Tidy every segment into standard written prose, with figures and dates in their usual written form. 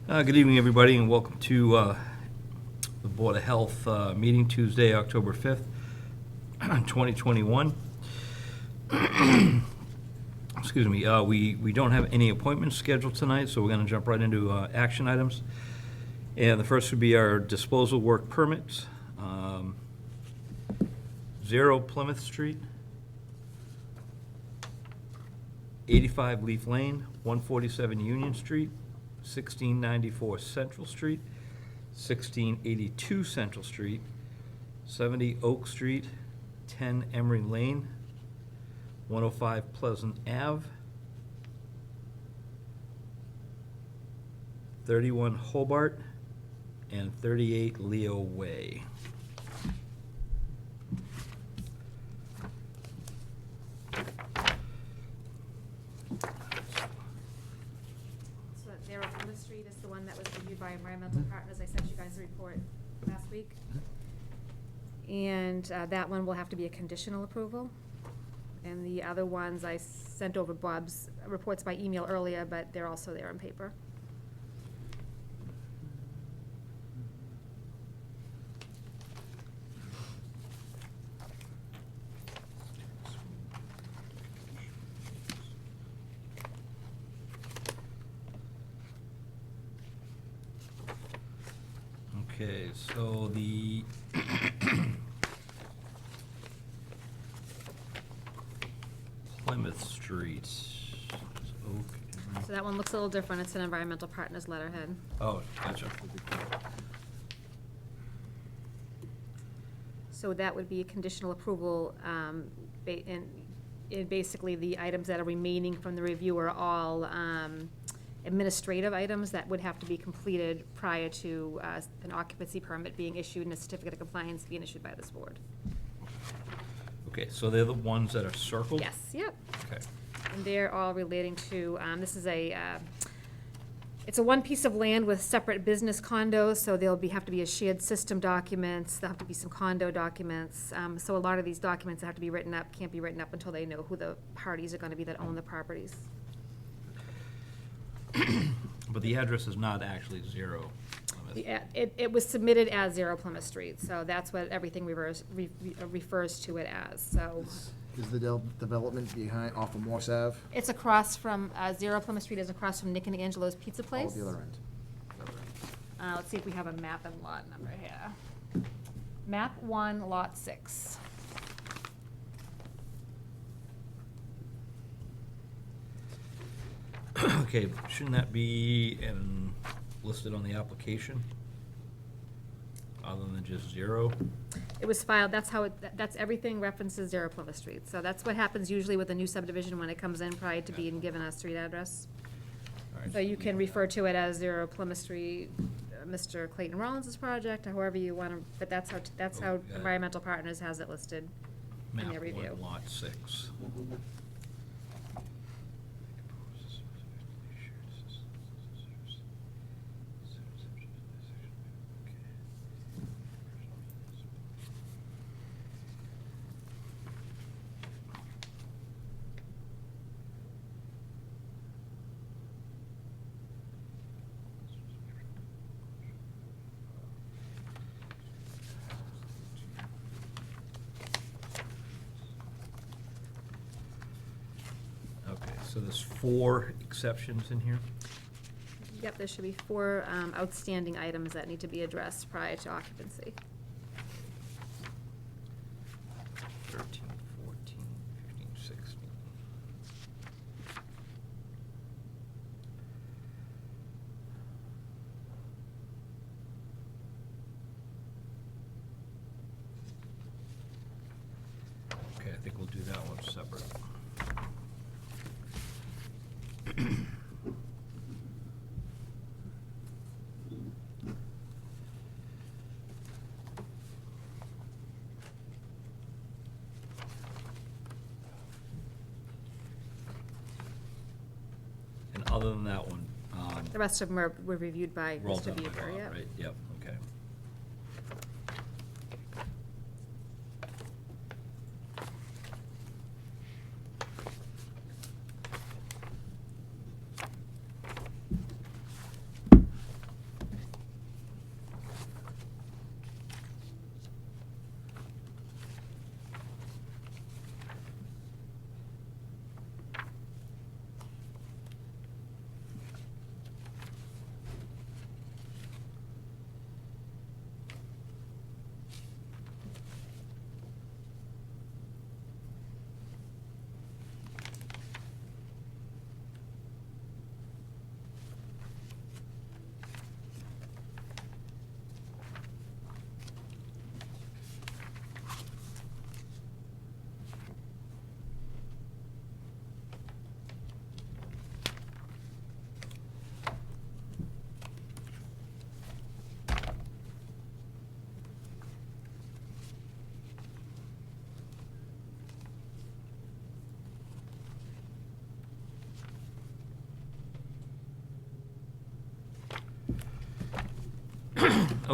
Good evening, everybody, and welcome to the Board of Health meeting Tuesday, October 5th, 2021. Excuse me. We don't have any appointments scheduled tonight, so we're going to jump right into action items. And the first would be our disposal work permits. 0 Plymouth Street, 85 Leaf Lane, 147 Union Street, 1694 Central Street, 1682 Central Street, 70 Oak Street, 10 Emery Lane, 105 Pleasant Ave, 31 Hobart, and 38 Leo Way. Street is the one that was reviewed by Environmental Partners. I sent you guys a report last week. And that one will have to be a conditional approval. And the other ones, I sent over Bob's reports by email earlier, but they're also there on paper. Okay, so the Plymouth Street. So that one looks a little different. It's an Environmental Partners letterhead. Oh, gotcha. So that would be a conditional approval, and basically the items that are remaining from the review are all administrative items that would have to be completed prior to an occupancy permit being issued and a certificate of compliance being issued by this board. Okay, so they're the ones that are circled? Yes, yep. Okay. And they're all relating to, this is it's a one piece of land with separate business condos, so there'll have to be a shared system documents, there'll have to be some condo documents. So a lot of these documents that have to be written up can't be written up until they know who the parties are gonna be that own the properties. But the address is not actually 0 Plymouth. It was submitted as 0 Plymouth Street, so that's what everything refers to it as, so. Is the development behind, off of Morse Ave? It's across from, 0 Plymouth Street is across from Nick and Angelo's Pizza Place. Oh, the other end. Let's see if we have a map and lot number here. Map 1, lot 6. Okay, shouldn't that be listed on the application? Other than just 0? It was filed, that's how that's everything references 0 Plymouth Street. So that's what happens usually with a new subdivision when it comes in prior to being given a street address. All right, So you can refer to it as 0 Plymouth Street, Mr. Clayton Rollins' project, or however you want to, but that's how Okay. Environmental Partners has it listed in Map their review. 1, lot 6. So there's 4 exceptions in here? Yep, there should be 4 outstanding items that need to be addressed prior to occupancy. 13, 14, 15, 16. Okay, I think we'll do that one separate. And other than that one, The rest of them were reviewed by roll Mr. down by Beaver, Bob, yeah. right? Yep, okay.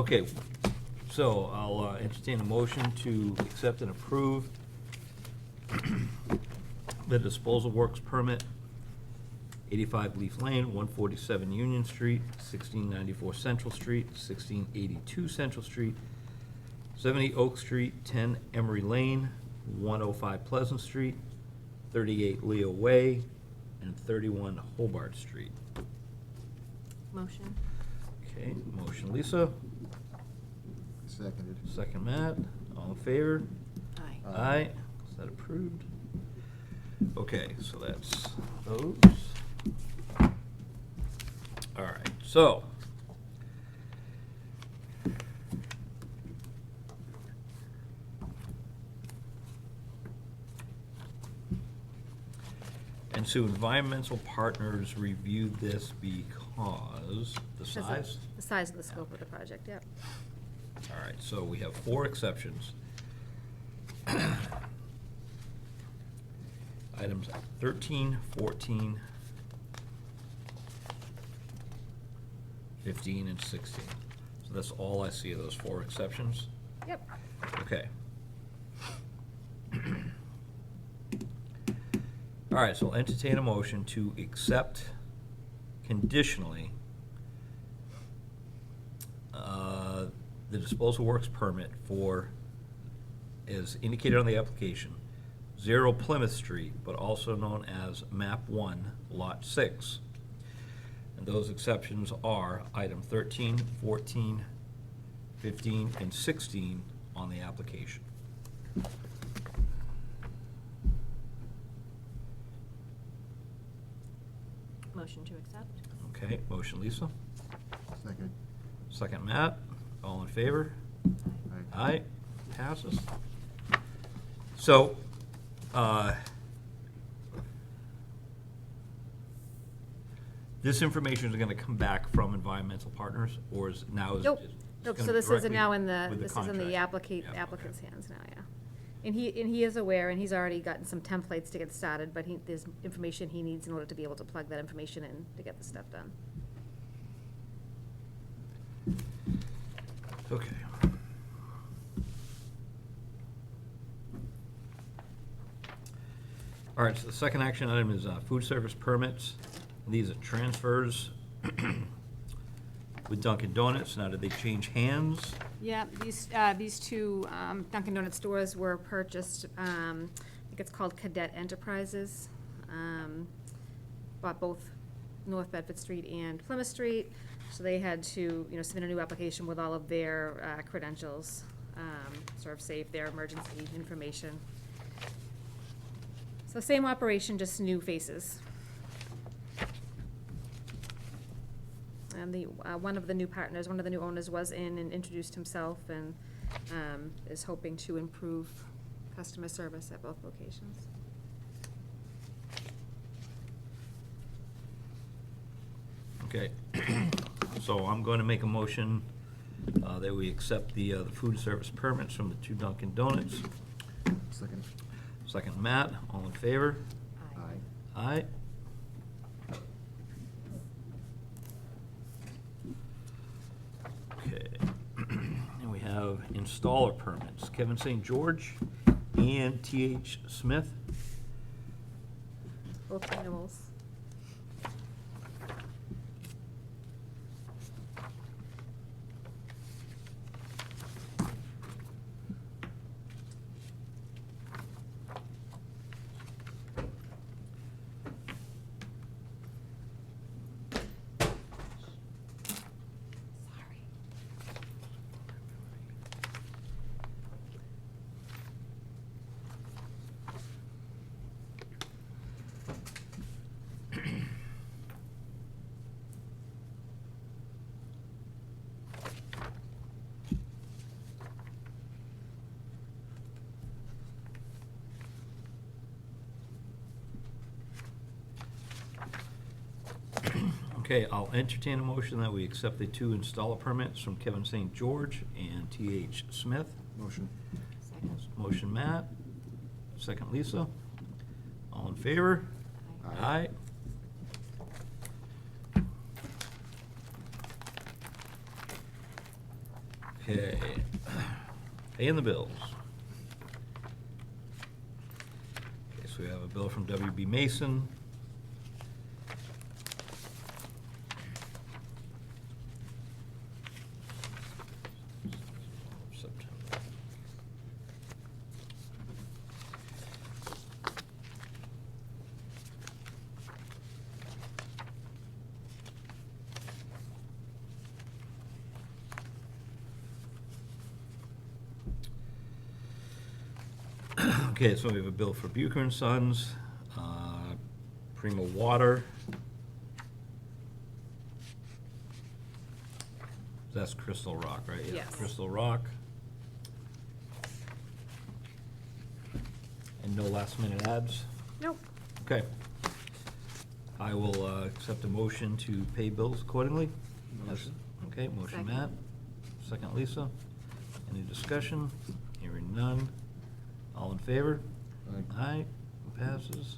Okay, so I'll entertain a motion to accept and approve the disposal works permit, 85 Leaf Lane, 147 Union Street, 1694 Central Street, 1682 Central Street, 70 Oak Street, 10 Emery Lane, 105 Pleasant Street, 38 Leo Way, and 31 Hobart Street. Motion. Okay, motion Lisa, Seconded. second Matt, all in favor? Aye. Aye, is that approved? Okay, so that's those. All right, so. And so environmental partners reviewed this because the size? The size and the scope of the project, yep. All right, so we have 4 exceptions. Items 13, 14, 15, and 16. So that's all I see of those 4 exceptions? Yep. Okay. All right, so I'll entertain a motion to accept conditionally the disposal works permit for, as indicated on the application, 0 Plymouth Street, but also known as Map 1, Lot 6. And those exceptions are item 13, 14, 15, and 16 on the application. Motion to accept. Okay, motion Lisa, Second. second Matt, all in favor? Aye. Aye, passes. So, this information is gonna come back from environmental partners, or is now? Nope, it's nope, gonna so this is directly now in the, with this is in the contract? Yeah, okay. applicant's hands now, yeah. And he is aware, and he's already gotten some templates to get started, but there's information he needs in order to be able to plug that information in to get the stuff done. Okay. All right, so the second action item is food service permits. These are transfers with Dunkin' Donuts. Now, did they change hands? Yeah, these two Dunkin' Donuts stores were purchased, I think it's called Cadet Enterprises. Bought both North Bedford Street and Plymouth Street, so they had to, submit a new application with all of their credentials, serve safe, their emergency information. So same operation, just new faces. And one of the new partners, one of the new owners was in and introduced himself and is hoping to improve customer service at both locations. Okay, so I'm going to make a motion that we accept the food service permits from the 2 Dunkin' Donuts. Second. Second Matt, all in favor? Aye. Aye. Okay, and we have installer permits, Kevin St. George and T.H. Smith. Both renewals. Okay, I'll entertain a motion that we accept the 2 installer permits from Kevin St. George and T.H. Smith. Motion. Second. Motion Matt, second Lisa. All in favor? Aye. Okay. Paying the bills. Okay, so we have a bill from WB Mason. September. Okay, so we have a bill for Bucher and Sons, Prima Water. That's Crystal Rock, right? Yeah, Yes. Crystal Rock. And no last minute ads? Nope. Okay. I will accept a motion to pay bills accordingly. Motion. Okay, motion Second. Matt, second Lisa. Any discussion? Hearing none. All in favor? Aye. Aye, passes.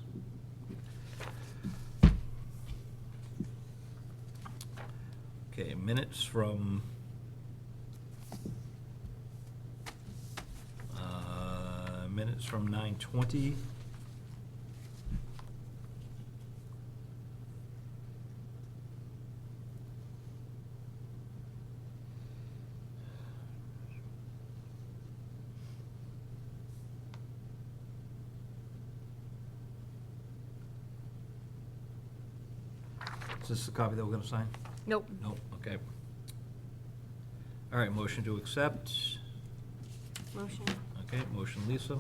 Okay, minutes from minutes from 9:20. Is this the copy that we're gonna sign? Nope. Nope, okay. All right, motion to accept. Motion. Okay, motion Lisa,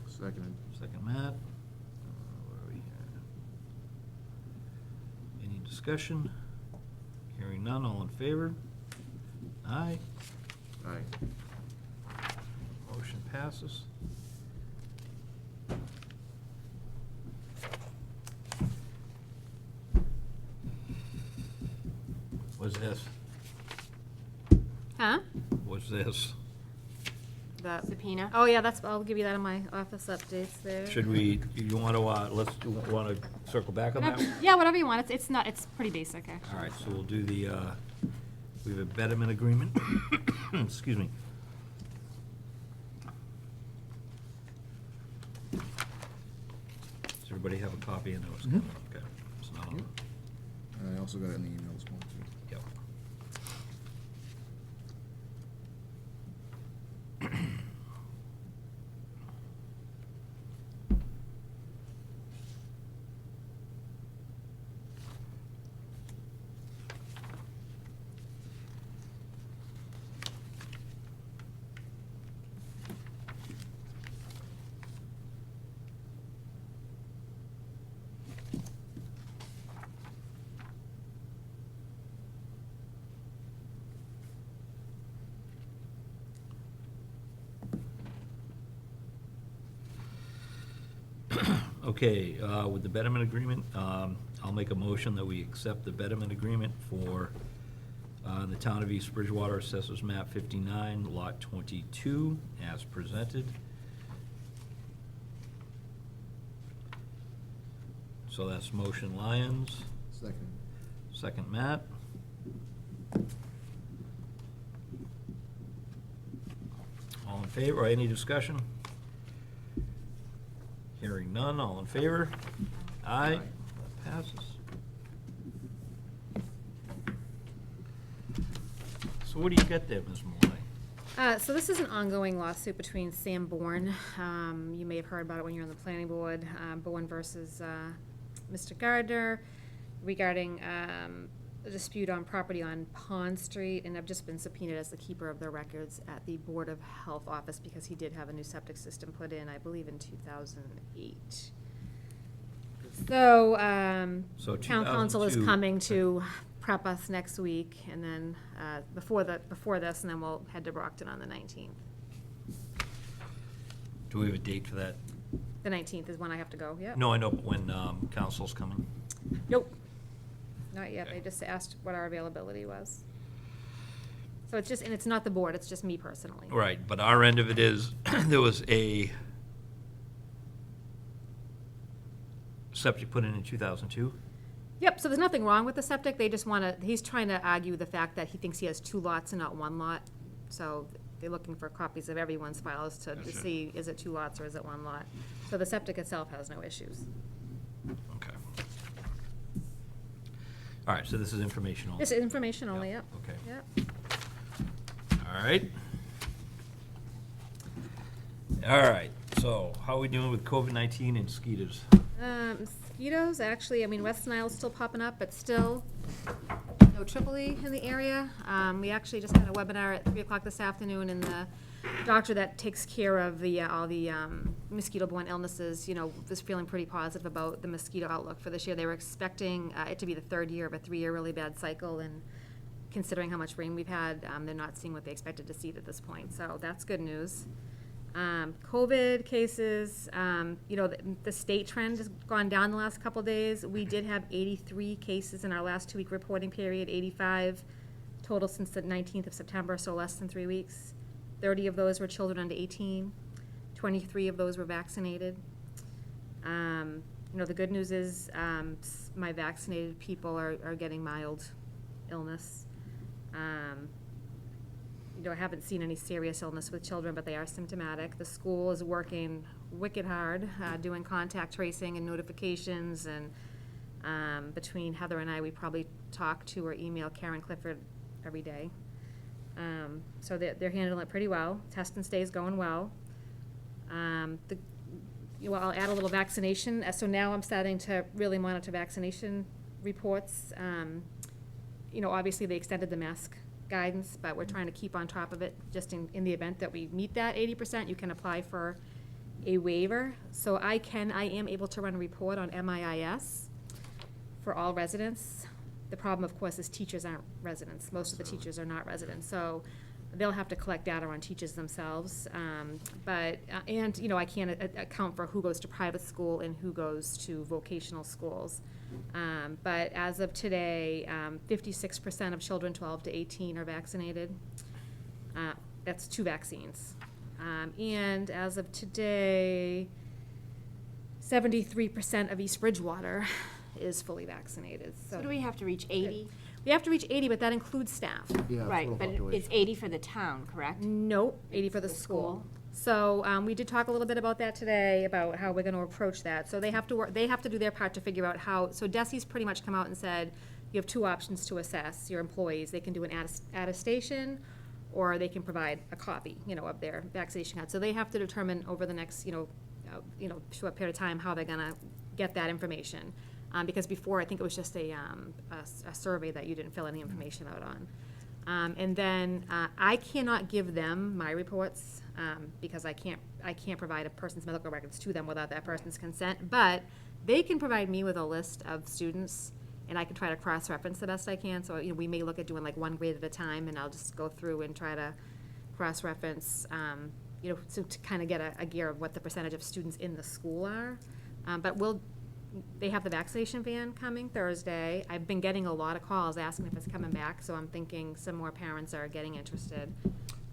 Seconded. second Matt. Where are we here? Any discussion? Hearing none, all in favor? Aye, Aye. motion passes. What's this? Huh? What's this? The Subpoena. Oh, yeah, I'll give you that in my office updates there. Should we, you wanna, wanna circle back on that? Yeah, whatever you want. It's pretty basic, actually. All right, so we'll do the, we have a betterment agreement. Excuse me. Does everybody have a copy? I know it's coming. Okay. It's not on. Yep. I also got it in the email this morning, too. Yep. Okay, with the betterment agreement, I'll make a motion that we accept the betterment agreement for the Town of East Bridgewater Assessors Map 59, Lot 22, as presented. So that's motion Lyons, Second. second Matt. All in favor, or any discussion? Hearing none, all in favor? Aye. Aye. That passes. So what do you get there, Ms. Maloney? So this is an ongoing lawsuit between Sam Bourne. You may have heard about it when you're on the planning board, Bourne versus Mr. Gardner, regarding a dispute on property on Pond Street, and I've just been subpoenaed as the keeper of the records at the Board of Health office because he did have a new septic system put in, I believe, in 2008. So, So town council is 2002 coming to prep us next week, and then, before this, and then we'll head to Brockton on the 19th. Do we have a date for that? The 19th is when I have to go, yep. No, I know, but when council's coming. Nope, not yet, Okay. they just asked what our availability was. So it's just, and it's not the board, it's just me personally. Right, but our end of it is, there was a septic put in 2002? Yep, so there's nothing wrong with the septic, they just wanna, he's trying to argue the fact that he thinks he has two lots and not one lot. So they're looking for copies of everyone's files to Gotcha. see, is it 2 lots or is it 1 lot? So the septic itself has no issues. Okay. All right, so this is informational. This is information only, Yep, yep. okay. Yep. All right. All right, so how are we doing with COVID-19 and mosquitoes? Mosquitoes, actually, I mean, West Nile's still popping up, but still no Tripoli in the area. We actually just had a webinar at 3 o'clock this afternoon, and the doctor that takes care of the, all the mosquito-borne illnesses, you know, was feeling pretty positive about the mosquito outlook for this year. They were expecting it to be the 3rd year of a 3-year really bad cycle, and considering how much rain we've had, they're not seeing what they expected to see at this point, so that's good news. COVID cases, you know, the state trend has gone down the last couple days. We did have 83 cases in our last 2-week reporting period, 85 total since the 19th of September, so less than 3 weeks. 30 of those were children under 18. 23 of those were vaccinated. You know, the good news is my vaccinated people are getting mild illness. You know, I haven't seen any serious illness with children, but they are symptomatic. The school is working wicked hard, doing contact tracing and notifications, and between Heather and I, we probably talk to or email Karen Clifford every day. So they're handling it pretty well. Test and stay is going well. I'll add a little vaccination. So now I'm starting to really monitor vaccination reports. You know, obviously they extended the mask guidance, but we're trying to keep on top of it. Just in the event that we meet that 80%, you can apply for a waiver. So I am able to run a report on MIIS for all residents. The problem, of course, is teachers aren't residents. Most of the teachers are not residents, so they'll have to collect data on teachers themselves. And, you know, I can't account for who goes to private school and who goes to vocational schools. But as of today, 56% of children 12 to 18 are vaccinated. That's 2 vaccines. And as of today, 73% of East Bridgewater is fully vaccinated. So do we have to reach 80? We have to reach 80, but that includes staff. Yeah, Right, total but population. it's 80 for the town, correct? Nope, 80 for the The school. school. So we did talk a little bit about that today, about how we're going to approach that. So they have to work, they have to do their part to figure out how, so DESI's pretty much come out and said, you have 2 options to assess your employees. They can do an attestation, or they can provide a copy, you know, of their vaccination card. So they have to determine over the next, short period of time how they're going to get that information. Because before, I think it was just a survey that you didn't fill any information out on. And then I cannot give them my reports because I can't provide a person's medical records to them without that person's consent. But they can provide me with a list of students, and I can try to cross-reference the best I can. So, you know, we may look at doing like 1 grade at a time, and I'll just go through and try to cross-reference, you know, so to kind of get a gear of what the percentage of students in the school are. But they have the vaccination van coming Thursday. I've been getting a lot of calls asking if it's coming back, so I'm thinking some more parents are getting interested.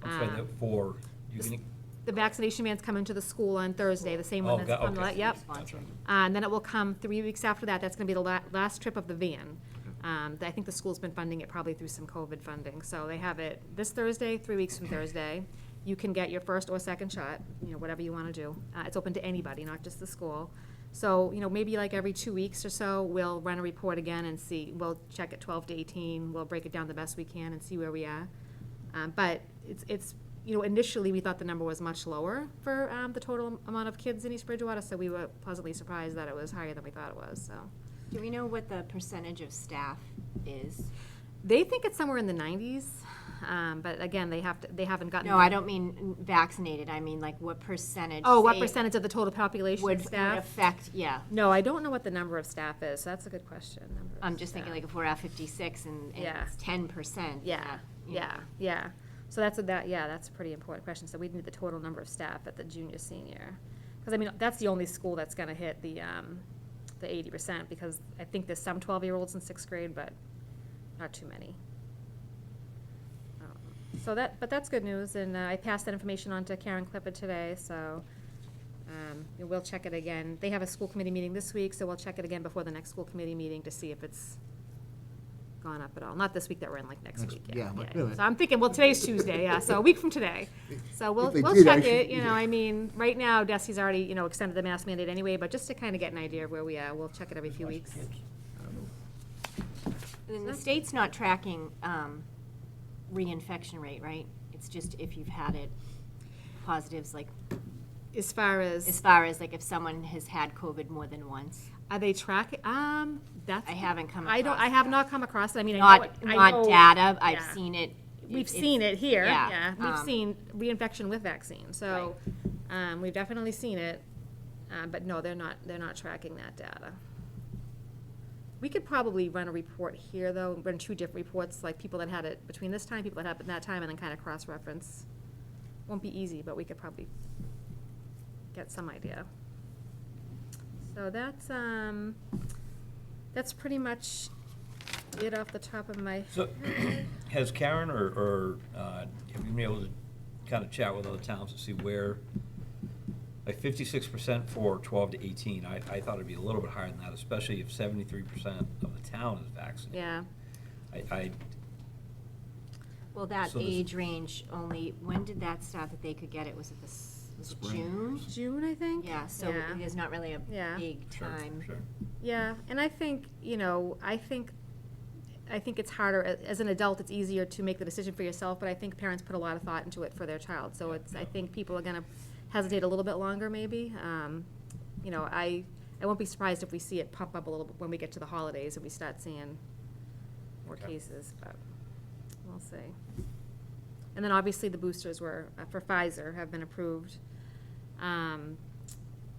I'm sorry, that for, you can, The vaccination van's coming to the school on Thursday, the same Oh, one that's on, okay. yep. Gotcha. And then it will come 3 weeks after that. That's gonna be the last trip of the van. I think the school's been funding it probably through some COVID funding. So they have it this Thursday, 3 weeks from Thursday. You can get your first or second shot, you know, whatever you wanna do. It's open to anybody, not just the school. So, you know, maybe like every 2 weeks or so, we'll run a report again and see, we'll check at 12 to 18, we'll break it down the best we can and see where we are. But it's, you know, initially, we thought the number was much lower for the total amount of kids in East Bridgewater, so we were pleasantly surprised that it was higher than we thought it was, so. Do we know what the percentage of staff is? They think it's somewhere in the 90s, but again, they haven't gotten. No, I don't mean vaccinated, I mean like what percentage? Oh, what say, percentage of the total population would of staff? affect, yeah. No, I don't know what the number of staff is, so that's a good question. Number of I'm just thinking staff. like if we're at 56 and Yeah. it's 10%. Yeah, you know. yeah. So that's a pretty important question. So we need the total number of staff at the junior, senior. Because I mean, that's the only school that's gonna hit the 80%, because I think there's some 12-year-olds in 6th grade, but not too many. But that's good news, and I passed that information on to Karen Clifford today, so we'll check it again. They have a school committee meeting this week, so we'll check it again before the next school committee meeting to see if it's gone up at all. Not this week that we're in, like next Next- week. yeah, but really. So I'm thinking, well, today's Tuesday, yeah, so a week from today. So we'll If they we'll did, I check should- it, you know, I mean, right now, Desi's already, you know, extended the mask mandate anyway, but just to kind of get an idea of where we are, we'll check it every few weeks. I don't know. And the state's not tracking reinfection rate, right? It's just if you've had it, positives, like, As far as as, far as like if someone has had COVID more than once. are they tracking, that's. I haven't come I don't, across I have that. not come across it, I mean, I know, I know. Not data, I've yeah. seen it. We've It's- seen it here, yeah, yeah, we've seen reinfection with vaccine, so, Right. we've definitely seen it, but no, they're not tracking that data. We could probably run a report here, though, run two different reports, like people that had it between this time, people that had it that time, and then kind of cross-reference. Won't be easy, but we could probably get some idea. So that's pretty much it off the top of my So, has Karen or have you been able to kind of chat with other towns to see where, like 56% for 12 to 18, I thought it'd be a little bit higher than that, especially if 73% of the town is vaccinated. Yeah, I Well, that So this- age range only, when did that start that they could get it? Was it was it Spring. June? June, I think? Yeah, so Yeah. there's not really a Yeah. big sure, time. sure. Yeah, and I think, you know, I think it's harder, as an adult, it's easier to make the decision for yourself, but I think parents put a lot of thought into it for their child, so it's, I think people are gonna hesitate a little bit longer, maybe. You know, I won't be surprised if we see it pump up a little bit when we get to the holidays and we start seeing more Okay. cases, but we'll see. And then obviously the boosters were, for Pfizer, have been approved.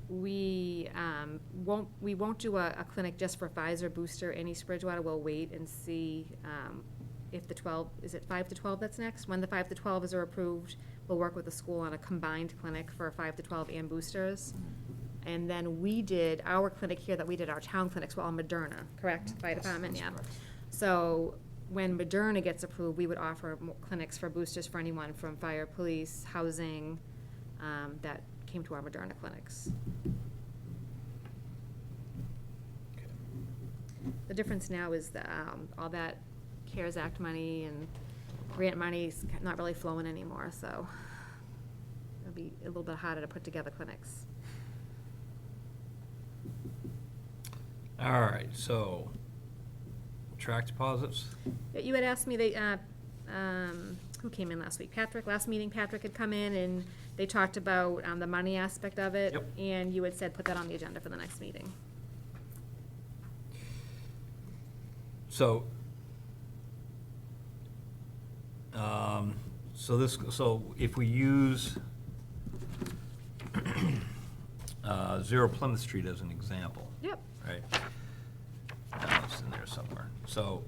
We won't do a clinic just for Pfizer booster in East Bridgewater. We'll wait and see if the 12, is it 5 to 12 that's next? When the 5 to 12s are approved, we'll work with the school on a combined clinic for 5 to 12 and boosters. And then we did, our clinic here that we did, our town clinics were all Moderna, correct? Fire department, yeah. So when Moderna gets approved, we would offer clinics for boosters for anyone from fire, police, housing, that came to our Moderna clinics. The difference now is that all that CARES Act money and grant money's not really flowing anymore, so it'll be a little bit harder to put together clinics. All right, so track deposits? Yeah, you had asked me, who came in last week? Patrick, last meeting, Patrick had come in and they talked about the money aspect of it. Yep. And you had said put that on the agenda for the next meeting. So, so if we use Zero Plymouth Street as an example, Yep. right? It's in there somewhere. So,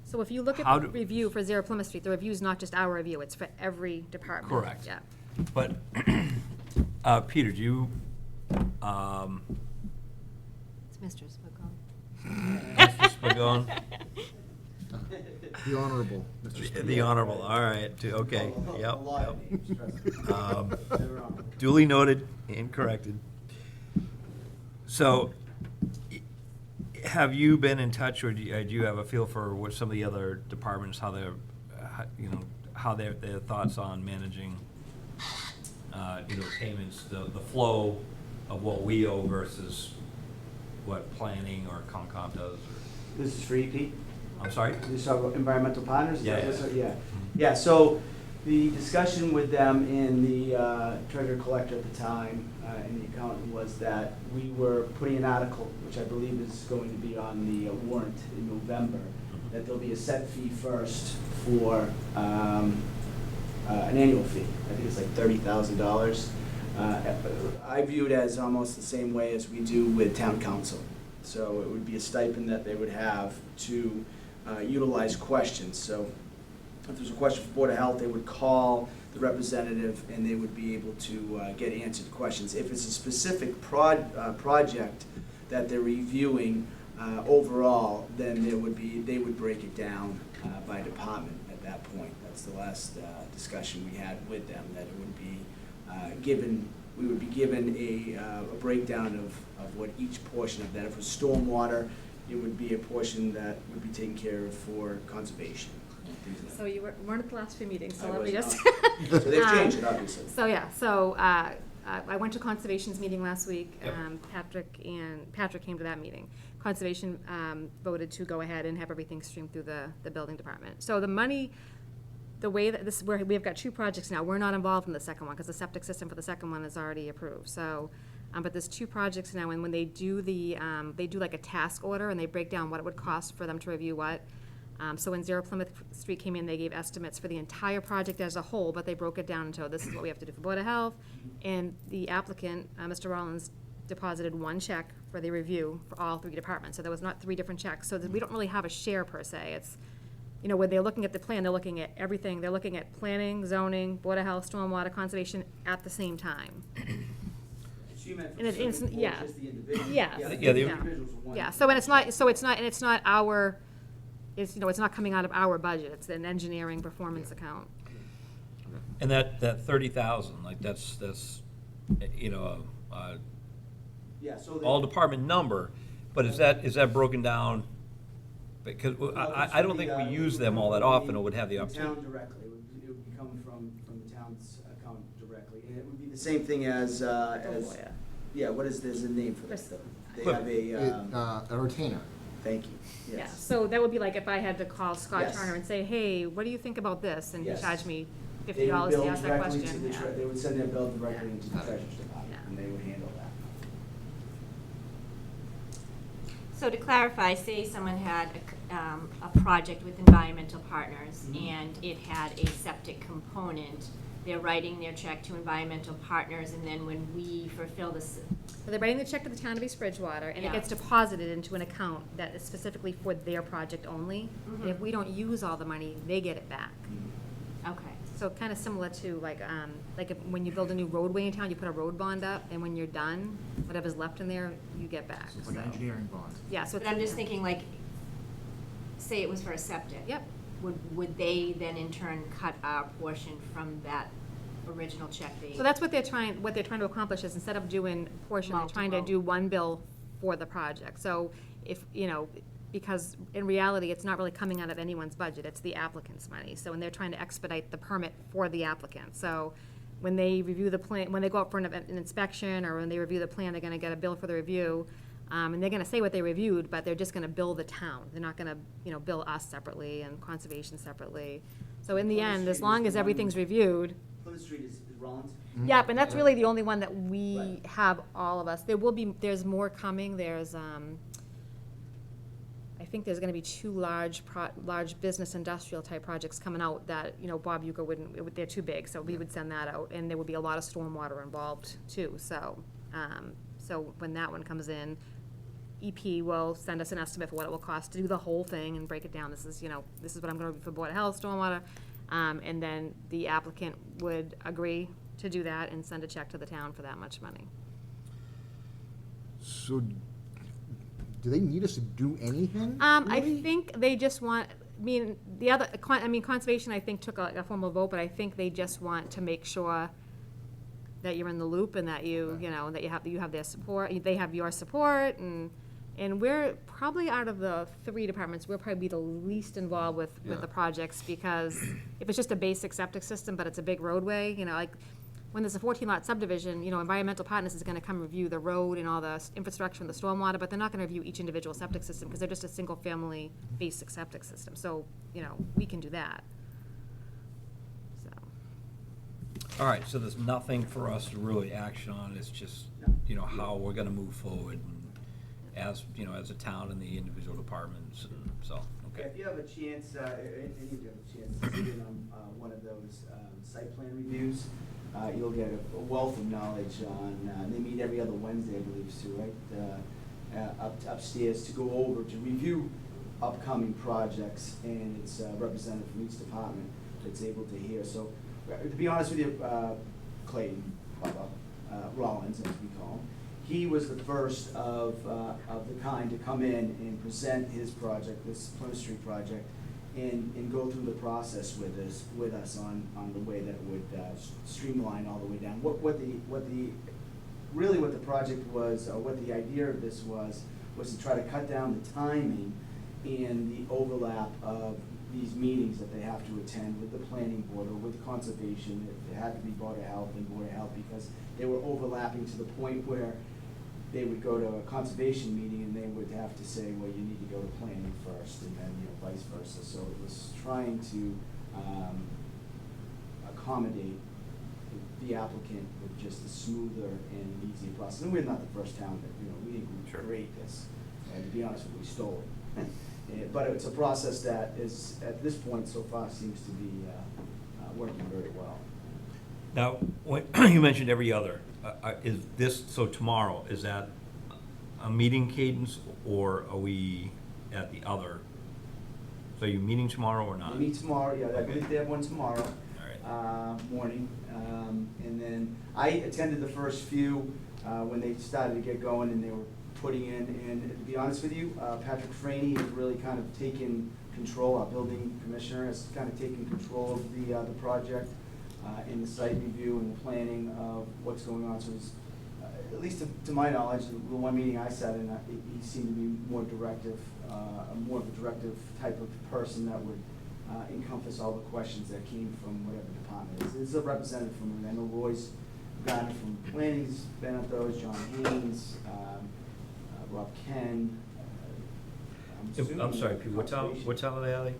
So if you look How at the do- review for Zero Plymouth Street, the review's not just our review, it's for every department. Correct. Yeah. but, Peter, do you, It's Mr. Spagone. Mr. Spagone? The Honorable Mr. Speaker. The Honorable, all right, okay, yep. Duly noted and corrected. So, have you been in touch, or do you have a feel for what some of the other departments, how they're, how their thoughts on managing, payments, the flow of what we owe versus what planning or Concom does? Or, This is for EP? I'm sorry? This is about environmental partners? Is that Yeah, what- yeah. Yeah, yeah, so the discussion with them and the treasurer collector at the time, and the accountant, was that we were putting an article, which I believe is going to be on the warrant in November, that there'll be a set fee first for an annual fee. I think it's like $30,000. I view it as almost the same way as we do with town council. So it would be a stipend that they would have to utilize questions. So if there's a question for Board of Health, they would call the representative and they would be able to get answered questions. If it's a specific project that they're reviewing overall, then they would break it down by department at that point. That's the last discussion we had with them, that it would be we would be given a breakdown of what each portion of that. If it was stormwater, it would be a portion that would be taken care of for conservation. things like So you weren't at the last few meetings, so I let me was just. not. So they've changed it, obviously. So, yeah, I went to Conservation's meeting last week. Yep. Patrick came to that meeting. Conservation voted to go ahead and have everything streamed through the building department. So the money, the way that this, we've got 2 projects now. We're not involved in the second one because the septic system for the second one is already approved. So, but there's 2 projects now, and when they do they do like a task order, and they break down what it would cost for them to review what. So when Zero Plymouth Street came in, they gave estimates for the entire project as a whole, but they broke it down into, this is what we have to do for Board of Health. And the applicant, Mr. Rollins, deposited 1 check for the review for all 3 departments. So there was not 3 different checks. So that we don't really have a share per se. It's, you know, when they're looking at the plan, they're looking at everything. They're looking at planning, zoning, Board of Health, stormwater, conservation at the same time. So you meant for And it's- certain, or yeah. just the individual? Yes. Yeah, the- individuals are one. Yeah, so and it's not our, it's, you know, it's not coming out of our budget. It's an engineering performance account. And that 30,000, like, that's, you know, Yeah, so. all department number, but is that broken down? Because I don't think we use them all that often, or would have the The opportunity. town directly, it would be coming from the town's account directly, and it would be the same thing as, yeah, what is, there's a name for this? Crystal. They have A retainer. thank you, Yeah, yes. so that would be like if I had to call Scott Yes. Turner and say, hey, what do you think about this? And he Yes. charged me They $50 would to bill ask that directly question. to the Yeah. They would send their bill directly Yeah. into the treasurer's department, Yeah. and they would handle that. So to clarify, say someone had a project with environmental partners Mhm. and it had a septic component, they're writing their check to environmental partners, and then when we fulfill this, So they're writing the check to the town of East Bridgewater, and it Yeah. gets deposited into an account that is specifically for their project only. And if Mhm. we don't use all the money, they get it back. okay. So kind of similar to like if, when you build a new roadway in town, you put a road bond up, and when you're done, whatever's left in there, you get back. So it's like an So- engineering bond. Yeah, so. But I'm just thinking, like, say it was for a septic. Yep. Would they then in turn cut our portion from that original check they? So that's what they're trying to accomplish is instead of doing a portion, they're trying to Multiple. do one bill for the project. So if, you know, because in reality, it's not really coming out of anyone's budget, it's the applicant's money. So when they're trying to expedite the permit for the applicant. So when they review the plan, when they go out for an inspection or when they review the plan, they're gonna get a bill for the review. And they're gonna say what they reviewed, but they're just gonna bill the town. They're not gonna, you know, bill us separately and conservation separately. So in the Plymouth end, as Street long is as the one- everything's reviewed, Plymouth Street is Rollins? yep, and that's really the only one that we Right. have, all of us. There's more coming. There's, I think there's gonna be 2 large business industrial type projects coming out that, you know, Bob Uecker they're too big, so we would send that out. And there would be a lot of stormwater involved too, so, so when that one comes in, EP will send us an estimate for what it will cost to do the whole thing and break it down. This is what I'm gonna do for Board of Health, stormwater. And then the applicant would agree to do that and send a check to the town for that much money. So, do they need us to do anything? I really? think they just want, conservation, I think, took a formal vote, but I think they just want to make sure that you're in the loop and that you know, that you have their support, they have your support, and we're probably out of the 3 departments, we'll probably be the least involved with Yeah. the projects, because if it's just a basic septic system, but it's a big roadway, you know, like, when there's a 14-lot subdivision, you know, Environmental Partners is gonna come review the road and all the infrastructure and the stormwater, but they're not gonna review each individual septic system, because they're just a single-family basic septic system, so, you know, we can do that. So, All right, so there's nothing for us to really action on, it's just, you know, how we're gonna move forward, and as, you know, as a town and the individual departments, and so, okay. If you have a chance, any of you have a chance to sit in on one of those site plan reviews, you'll get a wealth of knowledge on, they meet every other Wednesday, I believe, Sue, right? Upstairs to go over, to review upcoming projects, and it's represented from each department that's able to hear. So, to be honest with you, Clayton, Rollins, as we call him, he was the first of the kind to come in and present his project, this Plymouth Street project, and go through the process with us on the way that would streamline all the way down. What the project was, or what the idea of this was was to try to cut down the timing and the overlap of these meetings that they have to attend with the planning board or with conservation. It had to be Board of Health and Board of Health because they were overlapping to the point where they would go to a conservation meeting and they would have to say, well, you need to go to planning first, and then, vice versa. So it was trying to accommodate the applicant with just a smoother and easier process. And we're not the first town that, we didn't Sure. create this. And to be honest with you, we stole it. But it's a process that is, at this point so far, seems to be working very well. Now, when you mentioned every other, is this, so tomorrow, is that a meeting cadence, or are we at the other? So are you meeting tomorrow or not? We meet tomorrow, yeah, I believe they have one tomorrow. All right. Morning. And then I attended the first few when they started to get going and they were putting in. And to be honest with you, Patrick Franey has really kind of taken control, our building commissioner has kind of taken control of the project in the site review and the planning of what's going on. So it's, at least to my knowledge, the one meeting I sat in, he seemed to be more directive, more of a directive type of person that would encompass all the questions that came from whatever department it is. This is a representative from, I know Roy's Garner from Planning's been at those, John Haynes, Rob Ken. I'm sorry, Pete, what time Conservation. are they at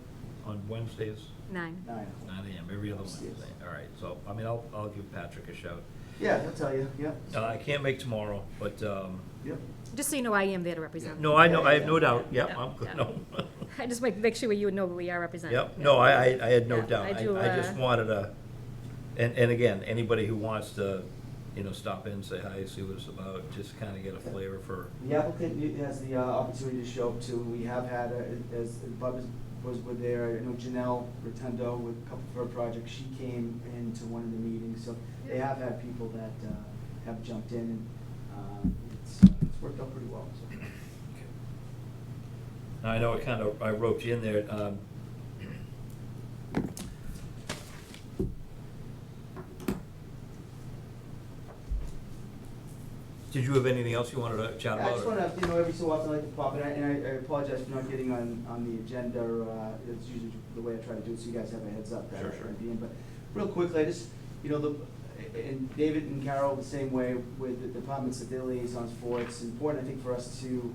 on Wednesdays? 9. 9 o'clock. 9 AM, every other Upstairs. Wednesday. All right, so, I'll give Patrick a shout. Yeah, I'll tell you, yeah. I can't make tomorrow, but, Yep. Just so you know, I am there to represent. no, I know, I have no Yeah. doubt, yep, Yeah, I'm good, yeah. no. I just make sure you know we are representing. Yep, no, I had no Yeah, doubt. I do, I just wanted to, and again, anybody who wants to, stop in and say hi, see what it's about, just kind of get a flavor for, The applicant has the opportunity to show up too. We have had, as Bub was with there, I know Janelle Rotundo with a couple of her projects, she came into one of the meetings. So they have had people that have jumped in, and it's worked out pretty well. So. now, I know I roped you in there, did you have anything else you wanted to chat I about? just or- want to, every so often I like to pop in, and I apologize for not getting on the agenda. It's usually the way I try to do it, so you guys have a heads up that Sure, I'm sure. going to be in. But real quickly, I just, and David and Carol the same way with the departments that they're liaisons for. It's important, I think, for us to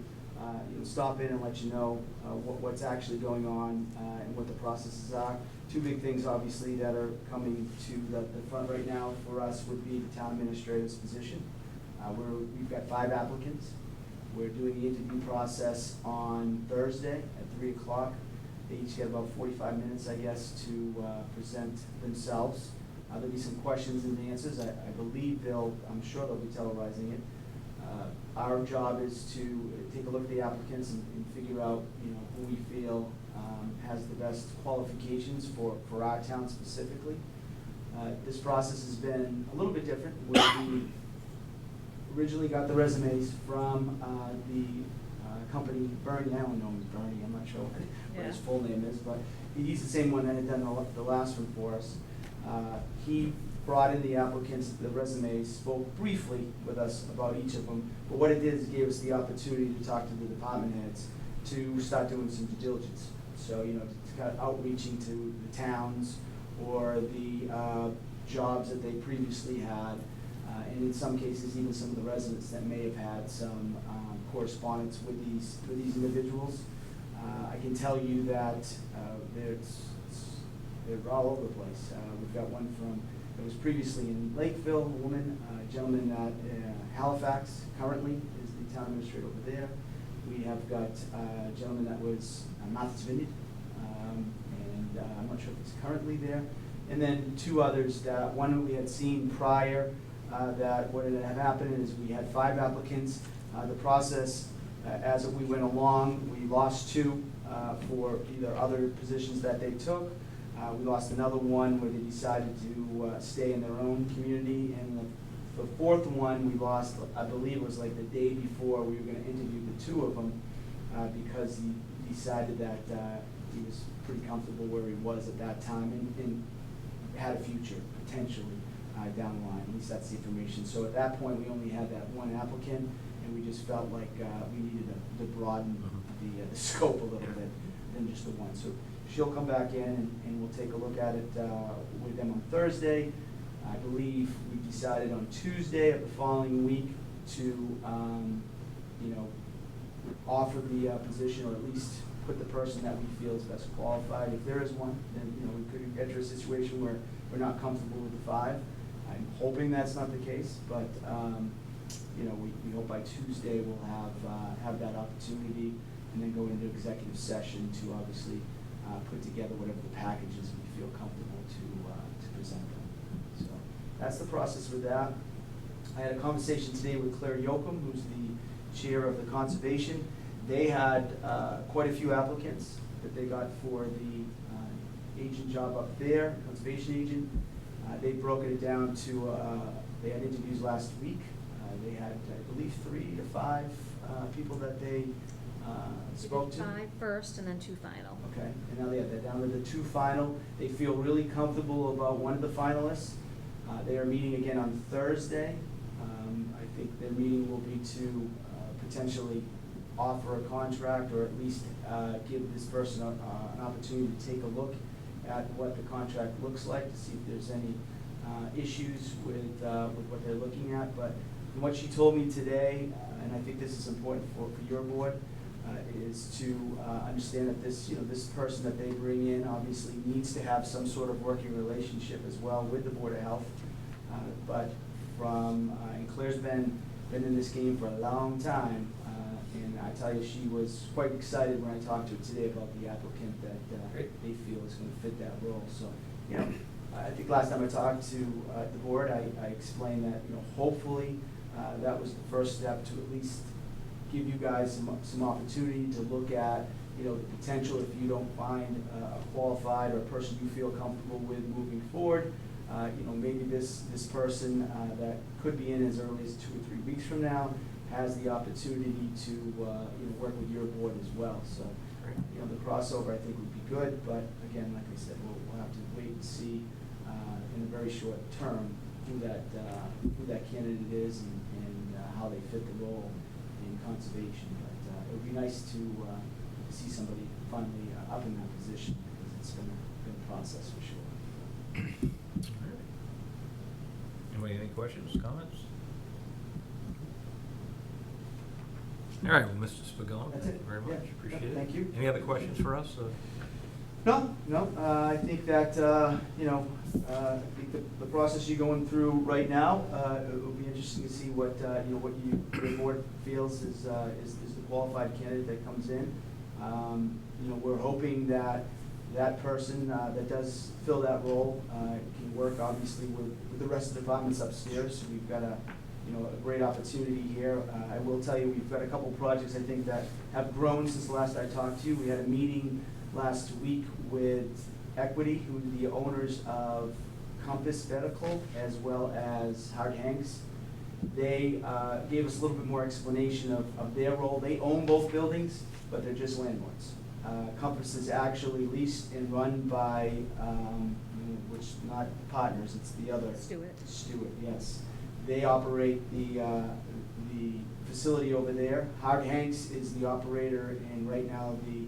stop in and let you know what's actually going on and what the processes are. Two big things, obviously, that are coming to the front right now for us would be the town administrator's position. We've got 5 applicants. We're doing the interview process on Thursday at 3 o'clock. They each get about 45 minutes, I guess, to present themselves. There'll be some questions and answers. I believe I'm sure they'll be televising it. Our job is to take a look at the applicants and figure out, who we feel has the best qualifications for our town specifically. This process has been a little bit different. We originally got the resumes from the company Bernie. I don't know him as Bernie. I'm not sure what his full name is, but he's the same one that had done the last one for us. He brought in the applicants, the resumes, spoke briefly with us about each of them, but what it did is gave us the opportunity to talk to the department heads to start doing some due diligence. So, to kind of outreaching to the towns or the jobs that they previously had, and in some cases, even some of the residents that may have had some correspondence with these individuals. I can tell you that they're all over the place. We've got one that was previously in Lakeville, a woman, a gentleman at Halifax currently is the town administrator over there. We have got a gentleman that was Martha's Vineyard, and I'm not sure if he's currently there. And then 2 others, one we had seen prior, that what had happened is we had 5 applicants. The process, as we went along, we lost 2 for either other positions that they took. We lost another one where they decided to stay in their own community. And the 4th one we lost, I believe it was like the day before we were going to interview the 2 of them because he decided that he was pretty comfortable where he was at that time and had a future, potentially, down the line. At least that's the information. So at that point, we only had that one applicant. and we just felt like we needed to broaden the scope a little bit than just the one. So she'll come back in and we'll take a look at it with them on Thursday. I believe we decided on Tuesday of the following week to, offer the position, or at least put the person that we feel is best qualified. If there is one, then, we could enter a situation where we're not comfortable with the 5. I'm hoping that's not the case, but, we hope by Tuesday we'll have that opportunity and then go into executive session to obviously put together whatever the packages we feel comfortable to present them. So that's the process with that. I had a conversation today with Claire Yoakum, who's the chair of the conservation. They had quite a few applicants that they got for the agent job up there, conservation agent. They broke it down to, they had interviews last week. They had, I believe, 3 to 5 people that they spoke to. 5 first and then 2 final. Okay, and now they're down to the 2 final. They feel really comfortable about one of the finalists. They are meeting again on Thursday. I think their meeting will be to potentially offer a contract, or at least give this person an opportunity to take a look at what the contract looks like, to see if there's any issues with what they're looking at. But from what she told me today, and I think this is important for your board, is to understand that this person that they bring in obviously needs to have some sort of working relationship as well with the Board of Health. But and Claire's been in this game for a long time, and I tell you, she was quite excited when I talked to her today about the applicant that they feel is going to fit that role. So, I think last time I talked to the board, I explained that, hopefully that was the first step to at least give you guys some opportunity to look at, the potential if you don't find a qualified or a person you feel comfortable with moving forward. Maybe this person that could be in as early as 2 or 3 weeks from now has the opportunity to work with your board as well. So, the crossover I think would be good, but again, like I said, we'll have to wait and see in a very short term who that candidate is and how they fit the role in conservation. But it would be nice to see somebody finally up in that position, because it's been a process for sure. Anybody, any questions, comments? All right, well, Mr. Spagone, That's thank it. you very much, Yeah. appreciate it. Thank you. Any other questions for us? No, I think that, I think the process you're going through right now, it will be interesting to see what, what your board feels is the qualified candidate that comes in. We're hoping that that person that does fill that role can work obviously with the rest of the departments upstairs. So we've got a great opportunity here. I will tell you, we've got a couple projects I think that have grown since the last I talked to you. We had a meeting last week with Equity, who are the owners of Compass Medical as well as Howard Hanks. They gave us a little bit more explanation of their role. They own both buildings, but they're just landlords. Compass is actually leased and run by, which not partners, it's the other. Stewart, yes. They operate the facility over there. Howard Hanks is the operator and right now the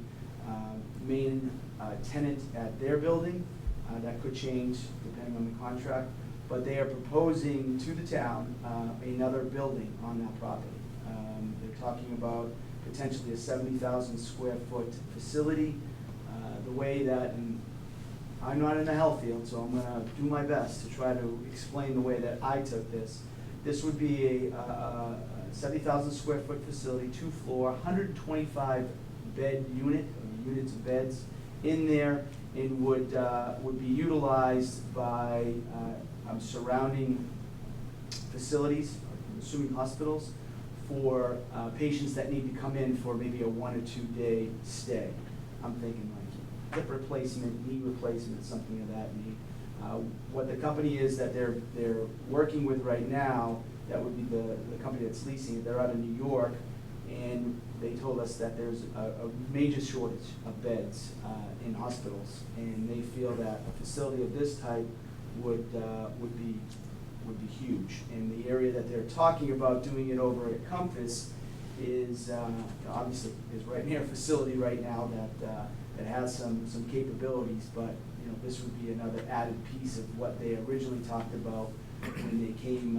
main tenant at their building. That could change depending on the contract, but they are proposing to the town another building on that property. They're talking about potentially a 70,000 square foot facility. The way that, and I'm not in the health field, so I'm going to do my best to try to explain the way that I took this. This would be a 70,000 square foot facility, 2-floor, 125 bed unit, or units of beds in there, and would be utilized by surrounding facilities, I'm assuming hospitals, for patients that need to come in for maybe a 1 or 2 day stay. I'm thinking like hip replacement, knee replacement, something of that need. What the company is that they're working with right now, that would be the company that's leasing it, they're out of New York, and they told us that there's a major shortage of beds in hospitals, and they feel that a facility of this type would be would be huge. And the area that they're talking about doing it over at Compass is, obviously, is right near a facility right now that has some capabilities, but, this would be another added piece of what they originally talked about when they came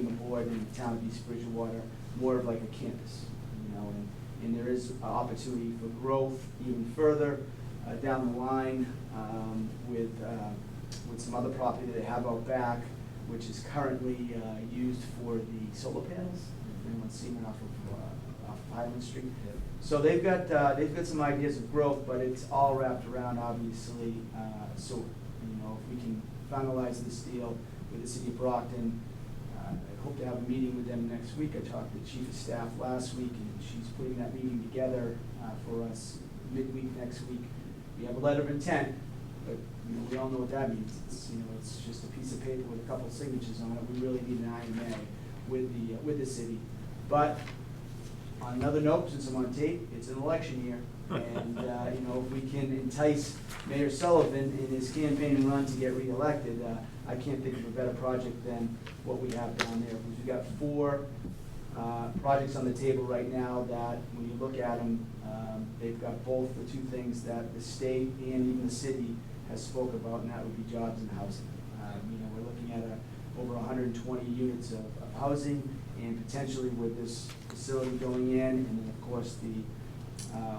aboard in the town of East Bridgewater, more of like a campus, and there is opportunity for growth even further down the line with some other property that they have out back, which is currently used for the solar panels. Everyone's seen it off of Highland Street. So they've got some ideas of growth, but it's all wrapped around, obviously, so, if we can finalize this deal with the city of Brockton, I hope to have a meeting with them next week. I talked to the chief of staff last week, and she's putting that meeting together for us midweek next week. We have a letter of intent, but, we all know what that means. It's just a piece of paper with a couple of signatures on it. We really need an IMA with the city. But on another note, since I'm on tape, it's an election year, and, if we can entice Mayor Sullivan in his campaign run to get reelected, I can't think of a better project than what we have down there, because we've got 4 projects on the table right now that, when you look at them, they've got both the 2 things that the state and even the city has spoke about, and that would be jobs and housing. We're looking at over 120 units of housing, and potentially with this facility going in, and then of course the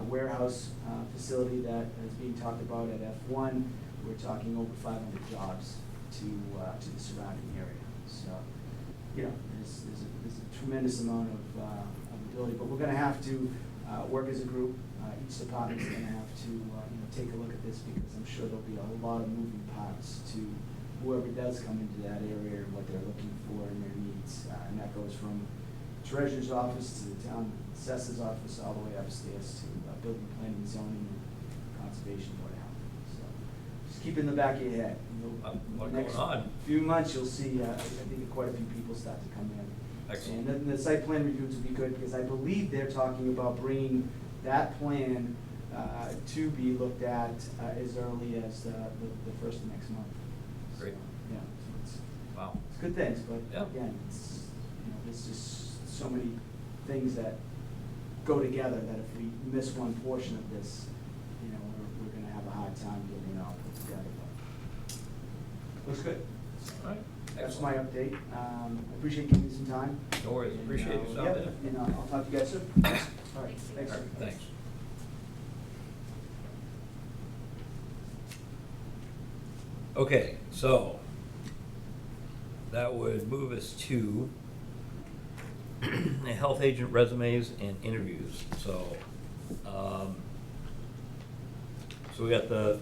warehouse facility that is being talked about at F1, we're talking over 500 jobs to the surrounding area. So, there's a tremendous amount of ability, but we're going to have to work as a group. Each department's going to have to take a look at this, because I'm sure there'll be a lot of moving parts to whoever does come into that area and what they're looking for and their needs. And that goes from treasurer's office to the town assessor's office, all the way upstairs to building, planning, zoning, and conservation, what have you. So just keep it in the back of your head. What's Next going on? few months, you'll see, I think quite a few people start to come in. Excellent. And then the site plan reviews will be good, because I believe they're talking about bringing that plan to be looked at as early as the first of next month. Great. So, yeah, so Wow. it's good things, but Yeah. again, there's just so many things that go together that if we miss one portion of this, we're going to have a hard time getting it all put together. But looks good. All right. That's Excellent. my update. I appreciate you giving me some time. No worries. Appreciate you stopping Yep, in. and I'll talk to you guys soon. All right, thanks. All right, thanks. Okay, so that would move us to health agent resumes and interviews. So we got the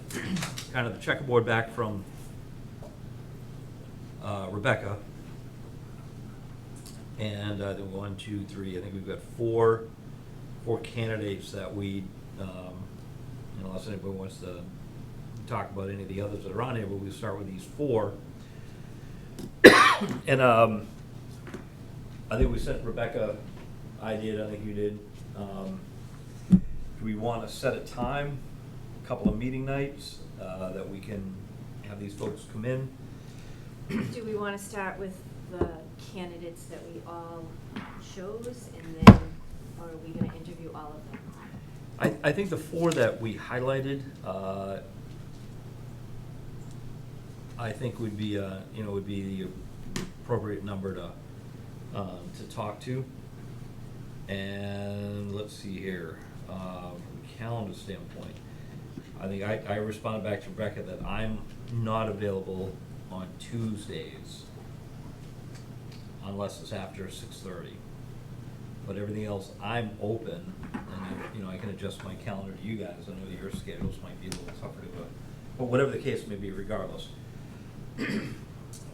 kind of the checkerboard back from Rebecca. And the 1, 2, 3, I think we've got four candidates that we, unless anybody wants to talk about any of the others that are on here, but we'll start with these 4. And I think we sent Rebecca, I did, I think you did. Do we want to set a time, a couple of meeting nights, that we can have these folks come in? Do we want to start with the candidates that we all chose, and then, or are we going to interview all of them? I think the 4 that we highlighted, I think would be, would be the appropriate number to talk to. And let's see here, from a calendar standpoint, I think I responded back to Rebecca that I'm not available on Tuesdays unless it's after 6:30. But everything else, I'm open, and I can adjust my calendar to you guys. I know your schedules might be a little tougher to go, but whatever the case may be, regardless.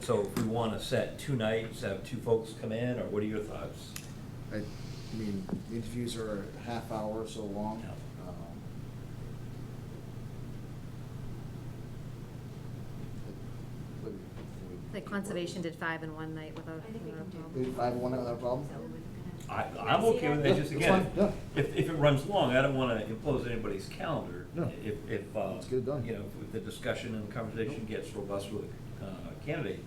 So if we want to set 2 nights, have 2 folks come in, or what are your thoughts? I mean, the interviews are a half hour or so long. Yeah. But Like conservation did 5 in one night without. I think we can do. we did 5 in one night without a problem? So we're gonna- I'm okay with that, just Yeah, again, that's fine, if it runs long, I don't want to impose anybody's calendar. No. If Let's get it done. if the discussion and the conversation gets robust with a candidate,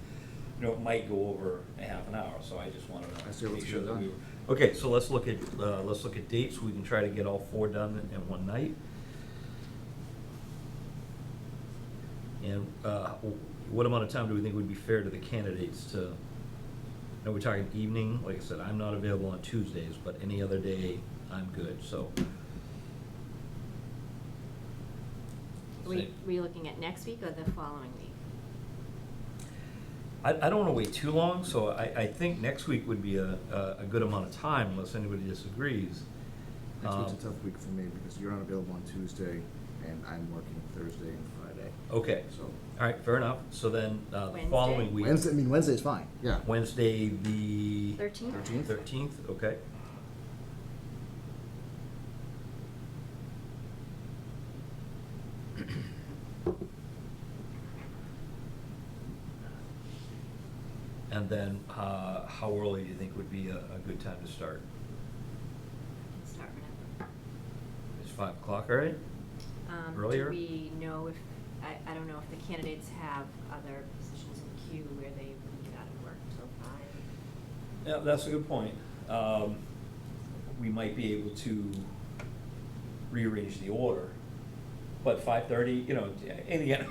it might go over a half an hour, so I just wanted I see to what's make sure being that we done. were. Okay, so let's look at dates. We can try to get all 4 done in one night. And what amount of time do we think would be fair to the candidates to, we're talking evening, like I said, I'm not available on Tuesdays, but any other day, I'm good, so. Were you looking at next week or the following week? I don't want to wait too long, so I think next week would be a good amount of time unless anybody disagrees. Next week's a tough week for me because you're unavailable on Tuesday and I'm working Thursday and Friday. Okay, So all right, fair enough. So then, the Wednesday? following week. Wednesday's fine, yeah. Wednesday, the. 13th? 13th, okay. And then, how early do you think would be a good time to start? Can start whenever. Is 5 o'clock all right? Earlier? Do we know if, I don't know if the candidates have other positions in queue where they wouldn't get out of work till 5? Yeah, that's a good point. We might be able to rearrange the order, but 5:30, and again,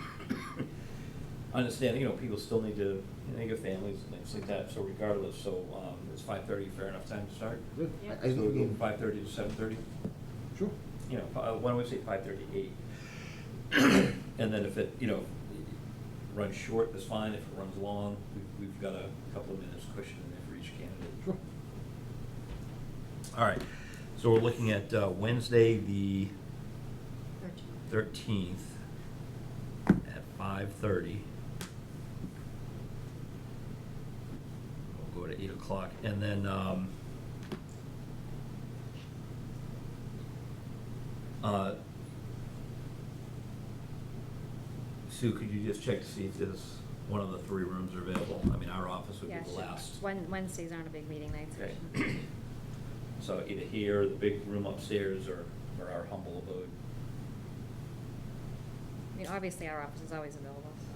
understanding, people still need to, they got families and things like that, so regardless, so, is 5:30 fair enough time to start? Good. Yeah. I So we'll go think, 5:30 to 7:30? sure. Why don't we say 5:38? And then if it, runs short, that's fine. If it runs long, we've got a couple of minutes cushion in there for each candidate. Sure. All right, so we're looking at Wednesday, the 13th at 5:30. We'll go to 8 o'clock, and then, Sue, could you just check to see if there's one of the 3 rooms are available? I mean, our office would Yeah, be the sure. last. Wednesdays aren't a big meeting night. Okay. So either here, the big room upstairs, or our humble abode. I mean, obviously, our office is always available, so.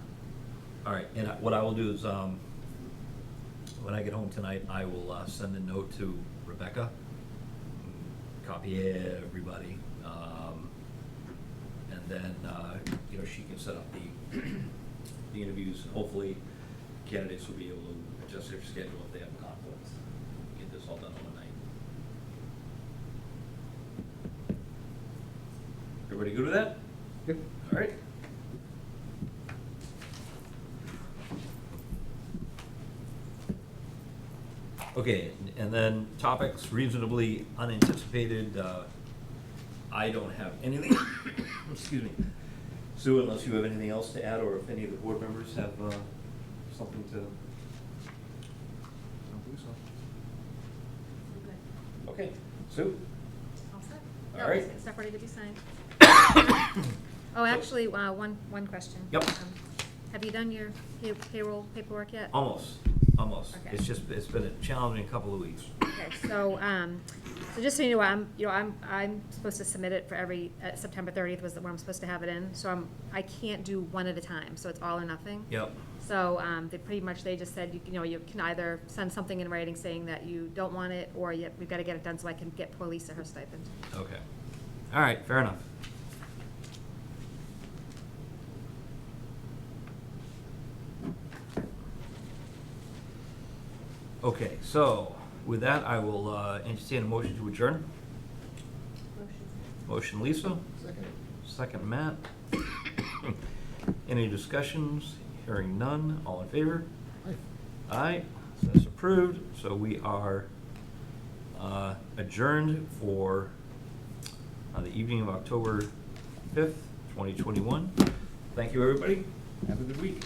All right, and what I will do is, when I get home tonight, I will send a note to Rebecca, copy everybody, and then, she can set up the interviews, and hopefully candidates will be able to adjust their schedule if they have conflicts. Get this all done overnight. Everybody good with that? Good. All right. Okay, and then topics reasonably unanticipated. I don't have anything, excuse me. Sue, unless you have anything else to add, or if any of the board members have something to. I don't think so. Okay, Sue? All set? All No, right. Stuff ready to be signed. Oh, actually, one question. Yep. Have you done your payroll paperwork yet? Almost. Okay. It's been a challenging couple of weeks. Okay, so just so you know, I'm supposed to submit it for September 30th was where I'm supposed to have it in, so I can't do one at a time, so it's all or nothing. Yep. So, they just said, you can either send something in writing saying that you don't want it, or we've gotta get it done so I can get poor Lisa her stipend. Okay. All right, fair enough. Okay, so with that, I will entertain a motion to adjourn. Motion Lisa, Second. second Matt. Any discussions? Hearing none, all in favor? Aye. Aye, so that's approved. So we are adjourned for the evening of October 5th, 2021. Thank you, everybody. Have a good week.